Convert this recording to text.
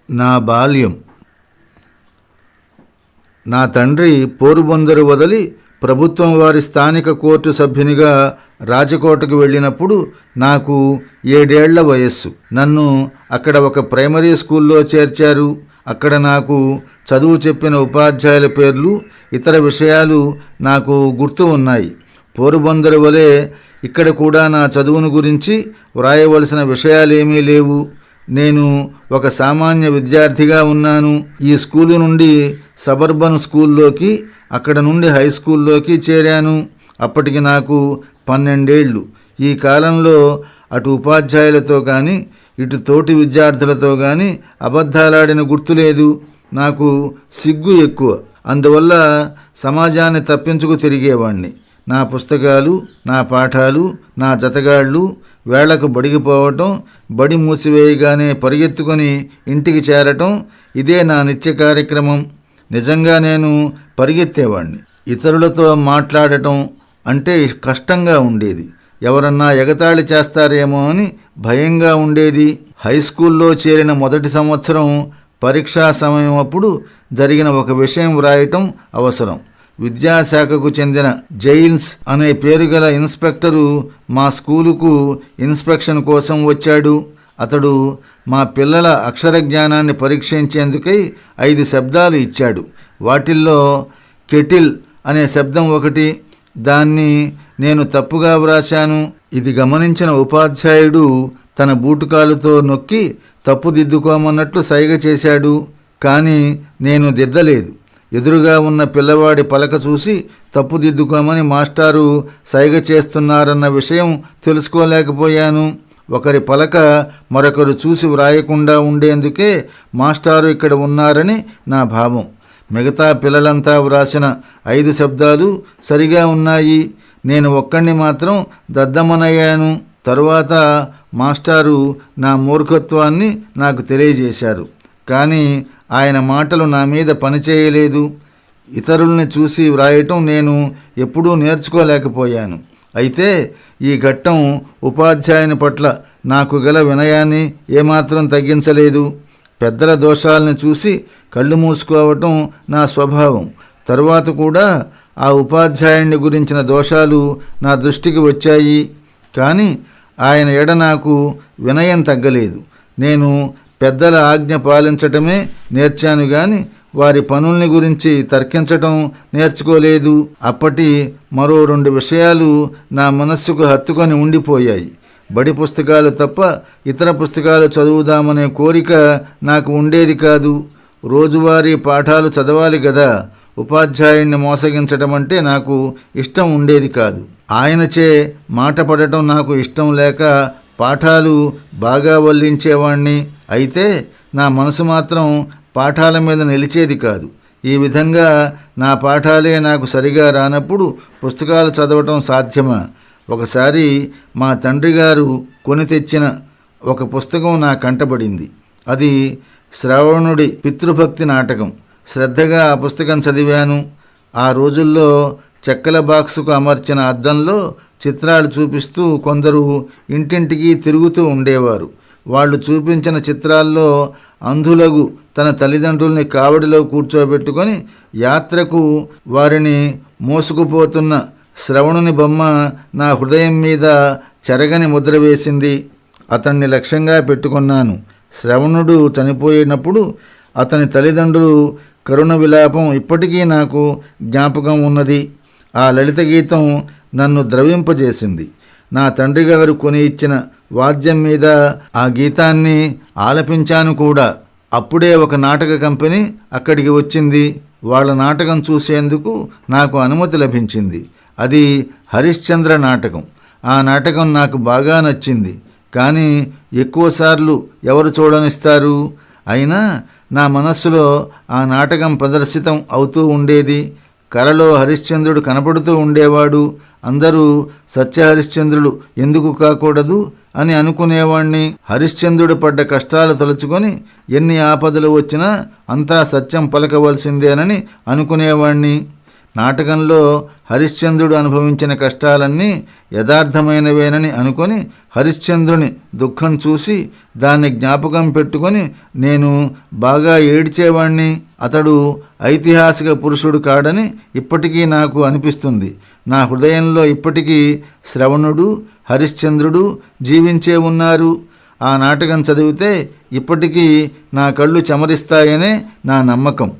నా బాల్యం. నా తండ్రి పోరుబందరు వదిలి ప్రభుత్వం వారి స్థానిక కోర్టు సభ్యునిగా రాజకోటకు వెళ్ళినప్పుడు నాకు 7 ఏళ్ల వయస్సు. నన్ను అక్కడ ఒక ప్రైమరీ స్కూల్లో చేర్చారు. అక్కడ నాకు చదువు చెప్పిన ఉపాధ్యాయుల పేర్లు, ఇతర విషయాలు నాకు గుర్తు ఉన్నాయి. పోరుబందరు వలె ఇక్కడ కూడా నా చదువును గురించి వ్రాయవలసిన విషయాలేమీ లేవు. నేను ఒక సామాన్య విద్యార్థిగా ఉన్నాను. ఈ స్కూలు నుండి సబర్బన్ స్కూల్లోకి, అక్కడ నుండి హై స్కూల్లోకి చేరాను. అప్పటికి నాకు 12 ఏళ్ళు. ఈ కాలంలో అటు ఉపాధ్యాయులతో కానీ ఇటు తోటి విద్యార్థులతో కానీ అబద్ధాలాడిన గుర్తులేదు. నాకు సిగ్గు ఎక్కువ. అందువల్ల సమాజాన్ని తప్పించుకు తిరిగేవాణ్ణి. నా పుస్తకాలు, నా పాఠాలు, నా జతగాళ్ళు వేళకు బడికి పోవటం, బడి మూసివేయగానే పరిగెత్తుకొని ఇంటికి చేరటం, ఇదే నా నిత్య కార్యక్రమం. నిజంగా నేను పరిగెత్తేవాణ్ణి. ఇతరులతో మాట్లాడటం అంటే కష్టంగా ఉండేది. ఎవరన్నా ఎగతాళి చేస్తారేమో అని భయంగా ఉండేది. హై స్కూల్లో చేరిన మొదటి సంవత్సరం పరీక్షా సమయం అప్పుడు జరిగిన ఒక విషయం వ్రాయటం అవసరం. విద్యాశాఖకు చెందిన జైల్స్ అనే పేరు గల ఇన్స్పెక్టరు మా స్కూలుకు ఇన్స్పెక్షన్ కోసం వచ్చాడు. అతడు మా పిల్లల అక్షర జ్ఞానాన్ని పరీక్షించేందుకై 5 శబ్దాలు ఇచ్చాడు. వాటిల్లో కెటిల్ అనే శబ్దం ఒకటి. దాన్ని నేను తప్పుగా వ్రాశాను. ఇది గమనించిన ఉపాధ్యాయుడు తన బూటుకాలుతో నొక్కి తప్పుదిద్దుకోమన్నట్లు సైగ చేశాడు. కానీ నేను దిద్దలేదు. ఎదురుగా ఉన్న పిల్లవాడి పలక చూసి తప్పుదిద్దుకోమని మాస్టారు సైగ చేస్తున్నారన్న విషయం తెలుసుకోలేకపోయాను. ఒకరి పలక మరొకరు చూసి వ్రాయకుండా ఉండేందుకే మాస్టారు ఇక్కడ ఉన్నారని నా భావం. మిగతా పిల్లలంతా వ్రాసిన 5 శబ్దాలు సరిగా ఉన్నాయి. నేను ఒక్కడిని మాత్రం దద్దమ్మనయ్యాను. తరువాత మాస్టారు నా మూర్ఖత్వాన్ని నాకు తెలియజేశారు. కానీ ఆయన మాటలు నా మీద పనిచేయలేదు. ఇతరుల్ని చూసి వ్రాయటం నేను ఎప్పుడూ నేర్చుకోలేకపోయాను. అయితే ఈ ఘట్టం ఉపాధ్యాయుని పట్ల నాకు గల వినయాన్ని ఏమాత్రం తగ్గించలేదు. పెద్దల దోషాలను చూసి కళ్ళు మూసుకోవటం నా స్వభావం. తరువాత కూడా ఆ ఉపాధ్యాయుని గురించిన దోషాలు నా దృష్టికి వచ్చాయి. కానీ ఆయన ఎడ నాకు వినయం తగ్గలేదు. నేను పెద్దల ఆజ్ఞ పాలించటమే నేర్చాను గాని వారి పనుల్ని గురించి తర్కించటం నేర్చుకోలేదు. అప్పటి మరో 2 విషయాలు నా మనస్సుకు హత్తుకొని ఉండిపోయాయి. బడి పుస్తకాలు తప్ప ఇతర పుస్తకాలు చదువుదామనే కోరిక నాకు ఉండేది కాదు. రోజువారీ పాఠాలు చదవాలి గదా. ఉపాధ్యాయుణ్ణి మోసగించటం అంటే నాకు ఇష్టం ఉండేది కాదు. ఆయనచే మాట పడటం నాకు ఇష్టం లేక పాఠాలు బాగా వల్లించేవాణ్ణి. అయితే నా మనసు మాత్రం పాఠాల మీద నిలిచేది కాదు. ఈ విధంగా నా పాఠాలే నాకు సరిగా రానప్పుడు పుస్తకాలు చదవటం సాధ్యమా? ఒకసారి మా తండ్రి గారు కొని తెచ్చిన ఒక పుస్తకం నా కంటపడింది. అది శ్రవణుడి పితృభక్తి నాటకం. శ్రద్ధగా ఆ పుస్తకం చదివాను. ఆ రోజుల్లో చెక్కల బాక్సుకు అమర్చిన అద్దంలో చిత్రాలు చూపిస్తూ కొందరు ఇంటింటికి తిరుగుతూ ఉండేవారు. వాళ్ళు చూపించిన చిత్రాల్లో అంధులగు తన తల్లిదండ్రుల్ని కావడిలో కూర్చోబెట్టుకొని యాత్రకు వారిని మోసుకుపోతున్న శ్రవణుని బొమ్మ నా హృదయం మీద చెరగని ముద్ర వేసింది. అతన్ని లక్ష్యంగా పెట్టుకున్నాను. శ్రవణుడు చనిపోయినప్పుడు అతని తల్లిదండ్రులు కరుణ విలాపం ఇప్పటికీ నాకు జ్ఞాపకం ఉన్నది. ఆ లలిత గీతం నన్ను ద్రవింపజేసింది. నా తండ్రి గారు కొని ఇచ్చిన వాద్యం మీద ఆ గీతాన్ని ఆలపించాను కూడా. అప్పుడే ఒక నాటక కంపెనీ అక్కడికి వచ్చింది. వాళ్ళ నాటకం చూసేందుకు నాకు అనుమతి లభించింది. అది హరిశ్చంద్ర నాటకం. ఆ నాటకం నాకు బాగా నచ్చింది. కానీ ఎక్కువసార్లు ఎవరు చూడనిస్తారు? అయినా నా మనస్సులో ఆ నాటకం ప్రదర్శితం అవుతూ ఉండేది. కలలో హరిశ్చంద్రుడు కనపడుతూ ఉండేవాడు. అందరూ సత్యహరిశ్చంద్రుడు ఎందుకు కాకూడదు అని అనుకునేవాణ్ణి. హరిశ్చంద్రుడు పడ్డ కష్టాలు తలుచుకొని ఎన్ని ఆపదలు వచ్చినా అంతా సత్యం పలకవలసిందేనని అనుకునేవాణ్ణి. నాటకంలో హరిశ్చంద్రుడు అనుభవించిన కష్టాలన్నీ యథార్థమైనవేనని అనుకొని హరిశ్చంద్రుని దుఃఖం చూసి దాన్ని జ్ఞాపకం పెట్టుకొని నేను బాగా ఏడ్చేవాణ్ణి, అతడు ఐతిహాసిక పురుషుడు కాడని ఇప్పటికీ నాకు అనిపిస్తుంది. నా హృదయంలో ఇప్పటికీ శ్రవణుడు, హరిశ్చంద్రుడు జీవించే ఉన్నారు. ఆ నాటకం చదివితే ఇప్పటికీ నా కళ్ళు చెమరిస్తాయనే నా నమ్మకం.